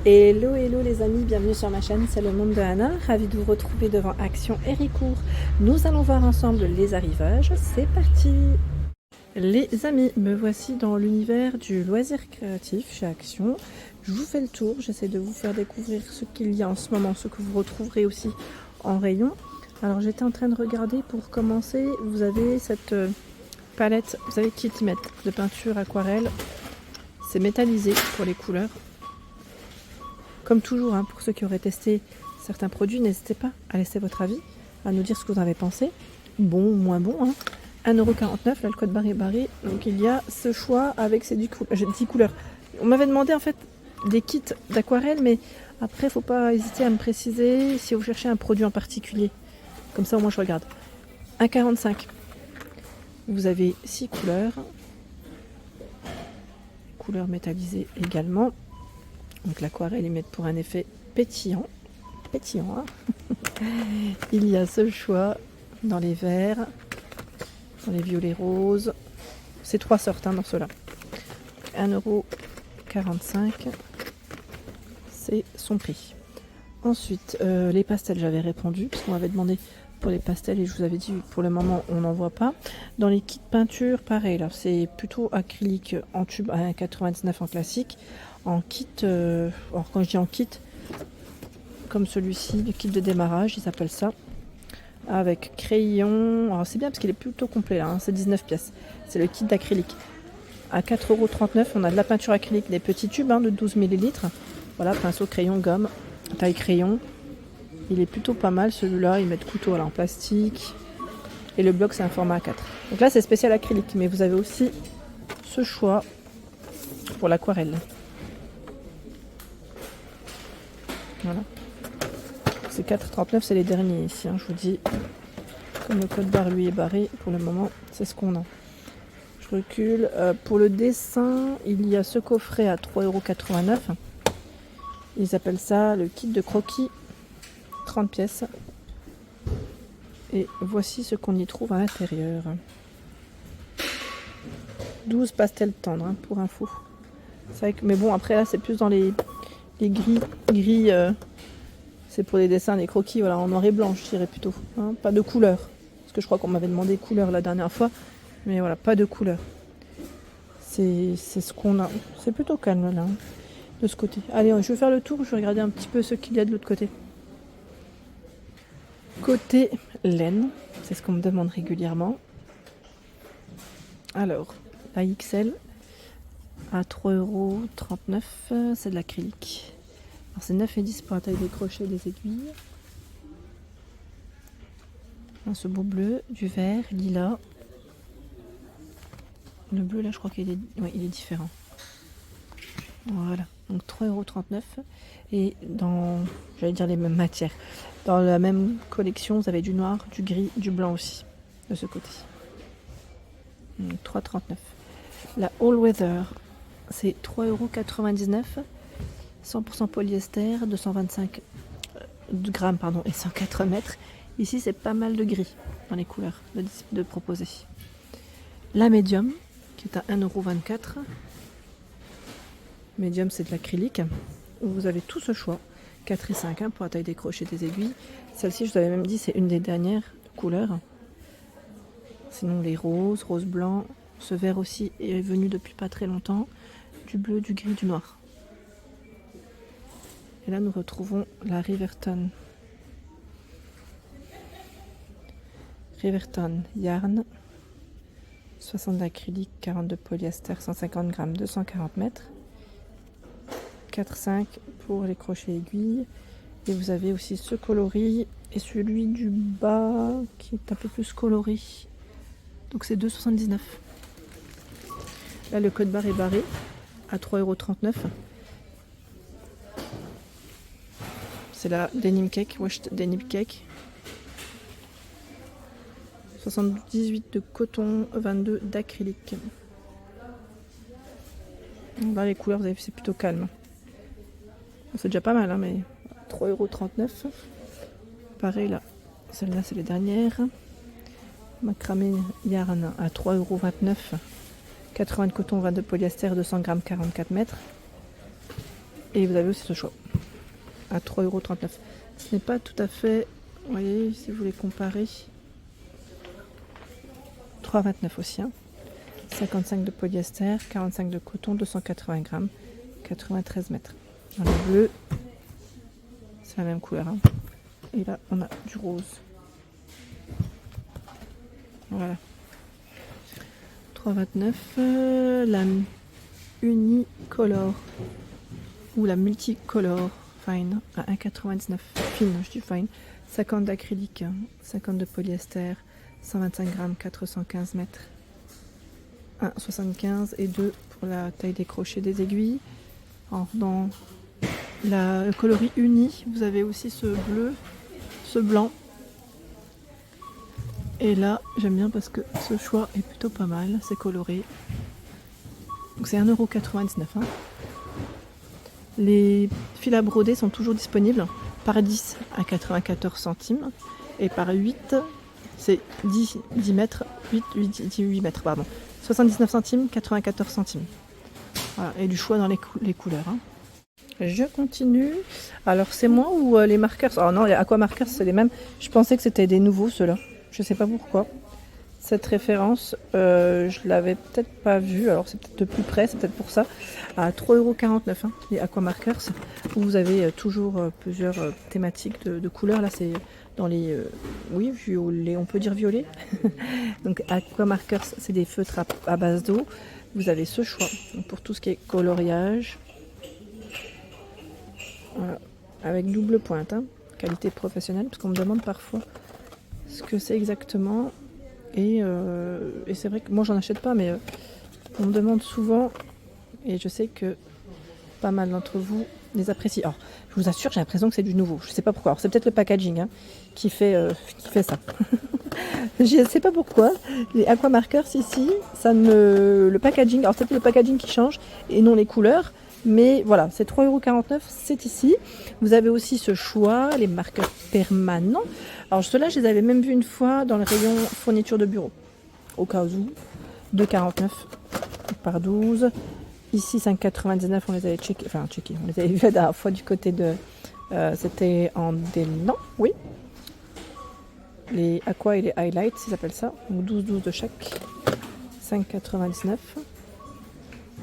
Hello, hello les amis, bienvenue sur ma chaîne, c'est le monde de Anna, ravie de vous retrouver devant Action Héricourt. Nous allons voir ensemble les arrivages, c'est parti. Les amis, me voici dans l'univers du loisir créatif chez Action. Je vous fais le tour, j'essaie de vous faire découvrir ce qu'il y a en ce moment, ce que vous retrouverez aussi en rayon. Alors j'étais en train de regarder pour commencer, vous avez cette palette, vous savez Kit Met de peinture aquarelle, c'est métallisé pour les couleurs. Comme toujours, hein, pour ceux qui auraient testé certains produits, n'hésitez pas à laisser votre avis, à nous dire ce que vous en avez pensé. Bon ou moins bon. Hein. 1,49 €, là le code barre est barré. Donc il y a ce choix avec ces 10 couleurs. On m'avait demandé en fait des kits d'aquarelle, mais après, il ne faut pas hésiter à me préciser si vous cherchez un produit en particulier. Comme ça, au moins, je regarde. 1,45 €. Vous avez 6 couleurs. Couleurs métallisées également. Donc l'aquarelle, ils mettent pour un effet pétillant. Pétillant, hein. Il y a ce choix dans les verts, dans les violets roses. C'est 3 sortes hein, dans ceux-là. 1,45 €, c'est son prix. Ensuite, les pastels, j'avais répondu, parce qu'on m'avait demandé pour les pastels et je vous avais dit pour le moment on n'en voit pas. Dans les kits peinture, pareil, là c'est plutôt acrylique en tube à 1,99 € en classique. En kit, alors quand je dis en kit, comme celui-ci, le kit de démarrage, ils s'appellent ça, avec crayon. Alors c'est bien parce qu'il est plutôt complet, hein, c'est 19 pièces. C'est le kit d'acrylique. À 4,39 €, on a de la peinture acrylique, des petits tubes hein, de 12 ml. Voilà, pinceau, crayon, gomme, taille crayon. Il est plutôt pas mal celui-là, ils mettent couteau en plastique. Et le bloc c'est un format A4. Donc là c'est spécial acrylique, mais vous avez aussi ce choix pour l'aquarelle. Voilà. C'est 4,39 €, c'est les derniers ici, hein, je vous dis. Comme le code barre lui est barré, pour le moment, c'est ce qu'on a. Je recule. Pour le dessin, il y a ce coffret à 3,89 €. Ils appellent ça le kit de croquis, 30 pièces. Et voici ce qu'on y trouve à l'intérieur. 12 pastels tendres, hein, pour info. C'est vrai que, mais bon, après là, c'est plus dans les gris. C'est pour les dessins, les croquis, voilà, en noir et blanc, je dirais plutôt. Hein, pas de couleur. Parce que je crois qu'on m'avait demandé couleur la dernière fois. Mais voilà, pas de couleur. C'est ce qu'on a. C'est plutôt calme là, hein, de ce côté. Allez, je vais faire le tour, je vais regarder un petit peu ce qu'il y a de l'autre côté. Côté laine, c'est ce qu'on me demande régulièrement. Alors, la XL à 3,39 €, c'est de l'acrylique. Alors c'est 9,10 € pour la taille des crochets et des aiguilles. Ce beau bleu, du vert, lilas. Le bleu là je crois qu'il est, ouais, il est différent. Voilà, donc 3,39 €. Et dans, j'allais dire les mêmes matières, dans la même collection vous avez du noir, du gris, du blanc aussi, de ce côté. 3,39 €. La All Weather, c'est 3,99 €. 100% polyester, 225 grammes pardon, et 104 mètres. Ici, c'est pas mal de gris dans les couleurs de proposer. La médium, qui est à 1,24 €. Médium, c'est de l'acrylique. Vous avez tout ce choix. 4,5 € hein, pour la taille des crochets des aiguilles. Celle-ci, je vous avais même dit, c'est une des dernières couleurs. Sinon, les roses, rose blanc. Ce vert aussi est venu depuis pas très longtemps. Du bleu, du gris, du noir. Et là, nous retrouvons la Riverton. Riverton Yarn. 60 d'acrylique, 40 de polyester, 150 grammes, 240 mètres. 4,5 € pour les crochets aiguilles. Et vous avez aussi ce coloris et celui du bas qui est un peu plus coloris. Donc c'est 2,79 €. Là, le code barre est barré à 3,39 €. C'est la Denim Cake, Washed Denim Cake. 78 de coton, 22 d'acrylique. Là, les couleurs, vous avez vu, c'est plutôt calme. C'est déjà pas mal, hein, mais 3,39 €. Pareil, là, celle-là, c'est les dernières. Macramé Yarn à 3,29 €. 80 de coton, 22 polyester, 200 grammes, 44 mètres. Et vous avez aussi ce choix à 3,39 €. Ce n'est pas tout à fait, vous voyez, si vous voulez comparer, 3,29 € aussi. 55 de polyester, 45 de coton, 280 grammes, 93 mètres. Dans le bleu, c'est la même couleur. Et là, on a du rose. Voilà. 3,29 €. La unicolor ou la multicolor fine à 1,99 €. Fine, je dis fine. 50 d'acrylique, 50 de polyester, 125 grammes, 415 mètres. 1,75 et 2 pour la taille des crochets des aiguilles. Alors, dans le coloris uni, vous avez aussi ce bleu, ce blanc. Et là, j'aime bien parce que ce choix est plutôt pas mal, c'est coloré. Donc c'est 1,99 €. Les fils à broder sont toujours disponibles par 10 à 94 centimes et par 8, c'est 10 mètres, 8 mètres, pardon. 79 centimes, 94 centimes. Voilà, et du choix dans les couleurs. Je continue. Alors c'est moi ou les marqueurs? Oh non, les aqua marqueurs c'est les mêmes. Je pensais que c'était des nouveaux ceux-là. Je sais pas pourquoi. Cette référence, je l'avais peut-être pas vue. Alors c'est peut-être de plus près, c'est peut-être pour ça. À 3,49 €, les aqua marqueurs. Où vous avez toujours plusieurs thématiques de couleurs. Là c'est dans les oui, violet, on peut dire violet. Donc aqua marqueurs, c'est des feutres à base d'eau. Vous avez ce choix pour tout ce qui est coloriage. Voilà. Avec double pointe, qualité professionnelle, parce qu'on me demande parfois ce que c'est exactement. Et c'est vrai que moi j'en achète pas, mais on me demande souvent, et je sais que pas mal d'entre vous les apprécient. Alors, je vous assure, j'ai l'impression que c'est du nouveau. Je sais pas pourquoi. Alors, c'est peut-être le packaging qui fait ça. Je sais pas pourquoi. Les aqua markers ici, le packaging, alors c'est peut-être le packaging qui change et non les couleurs. Mais voilà, c'est 3,49 €, c'est ici. Vous avez aussi ce choix, les marqueurs permanents. Alors ceux-là, je les avais même vus une fois dans le rayon fourniture de bureau. Au cas où, 2,49 € par 12. Ici, 5,99 €, on les avait checkés, on les avait vus la dernière fois du côté de... c'était en délan, oui. Les aqua et les highlights, ils appellent ça. Donc 12 de chaque. 5,99 €.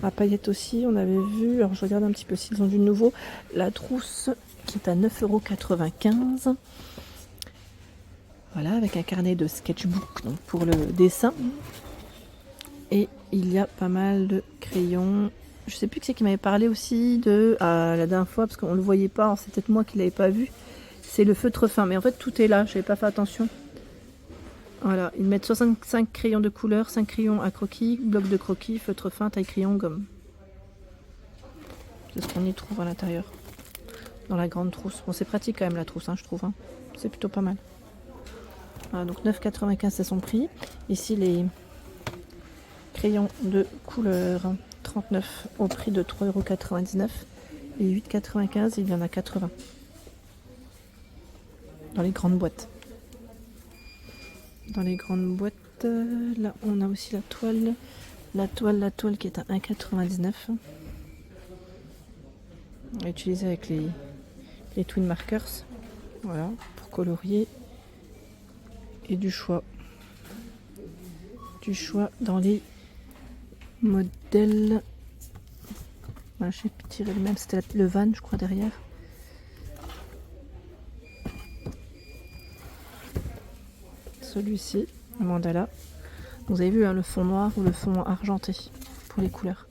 À paillettes aussi, on avait vu, alors je regarde un petit peu s'ils ont du nouveau, la trousse qui est à 9,95 €. Voilà, avec un carnet de sketchbook donc pour le dessin. Et il y a pas mal de crayons. Je sais plus qui c'est qui m'avait parlé aussi de la dernière fois, parce qu'on ne le voyait pas, c'est peut-être moi qui ne l'avais pas vu. C'est le feutre fin, mais en fait tout est là, je n'avais pas fait attention. Voilà, ils mettent 65 crayons de couleur, 5 crayons à croquis, bloc de croquis, feutre fin, taille crayon, gomme. C'est ce qu'on y trouve à l'intérieur. Dans la grande trousse. Bon, c'est pratique quand même la trousse, je trouve. C'est plutôt pas mal. Voilà, donc 9,95 € c'est son prix. Ici les crayons de couleur 39 au prix de 3,99 € et 8,95 € il y en a 80 dans les grandes boîtes. Dans les grandes boîtes, là on a aussi la toile qui est à 1,99 €. On va utiliser avec les twin markers, voilà, pour colorier. Et du choix dans les modèles. Voilà, j'ai tiré le même, c'était le van je crois derrière. Celui-ci, le mandala. Vous avez vu le fond noir ou le fond argenté pour les couleurs.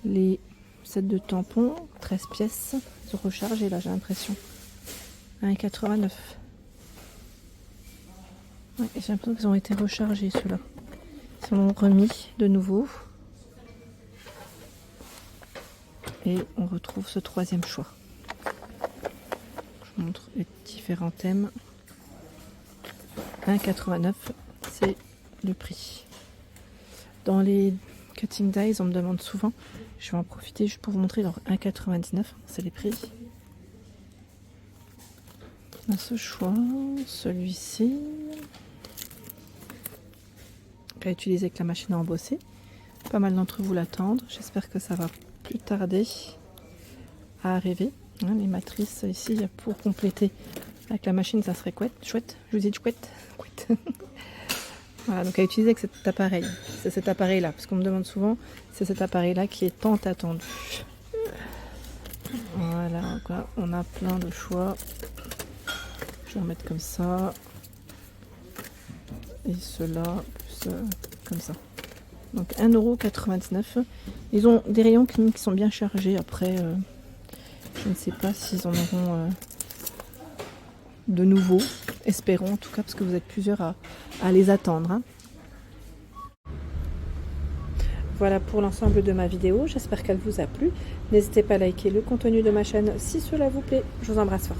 Les sets de tampons, 13 pièces, se rechargent et là j'ai l'impression. 1,89 €. Ouais, j'ai l'impression qu'ils ont été rechargés ceux-là. Ils sont remis de nouveau. Et on retrouve ce troisième choix. Je vous montre les différents thèmes. 1,89 €, c'est le prix. Dans les cutting dies, on me demande souvent. Je vais en profiter juste pour vous montrer. Alors 1,99 €, c'est les prix. On a ce choix, celui-ci. À utiliser avec la machine à embosser. Pas mal d'entre vous l'attendent. J'espère que ça va plus tarder à arriver. Hein, les matrices ici pour compléter avec la machine, ça serait chouette. Je vous dis chouette. Voilà, donc à utiliser avec cet appareil. C'est cet appareil-là, parce qu'on me demande souvent, c'est cet appareil-là qui est tant attendu. Voilà, donc là, on a plein de choix. Je vais en mettre comme ça. Et ceux-là, plus comme ça. Donc 1,99 €. Ils ont des rayons qui sont bien chargés. Après, je ne sais pas s'ils en auront de nouveau. Espérons en tout cas, parce que vous êtes plusieurs à les attendre. Hein. Voilà pour l'ensemble de ma vidéo. J'espère qu'elle vous a plu. N'hésitez pas à liker le contenu de ma chaîne si cela vous plaît. Je vous embrasse fort.